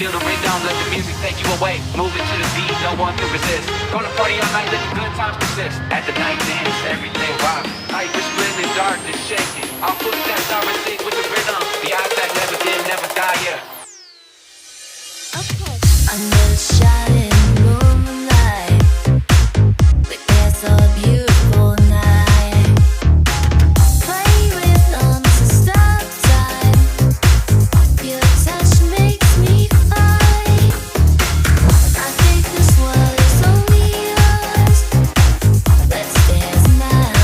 feel the rhythm, let the music take you away. Moving to the beat, no one can resist. Gonna party all night, let the good times persist. At the night dance, everything rocks. Light is split and darkness shaking. Our footsteps are in sync with the rhythm. The eyes that never dim, never die, yeah. Under the shining moonlight, witness a beautiful night. Play rhythms to stop time. Your touch makes me fly. I think this world is only yours. Let's dance now,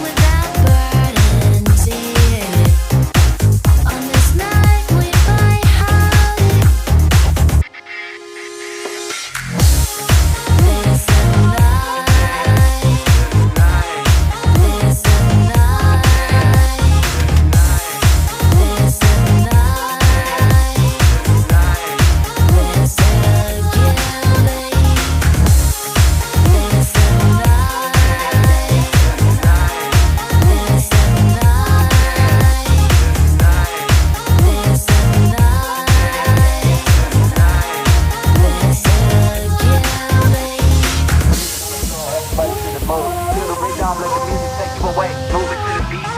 without burning tears. On this night we find how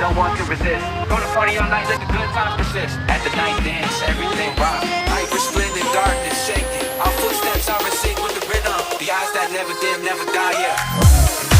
no one can resist. Gonna party all night, let the good times persist. At the night dance, everything rocks. Light was split and darkness shaking. Our footsteps are in sync with the rhythm. The eyes that never dim, never die, yeah.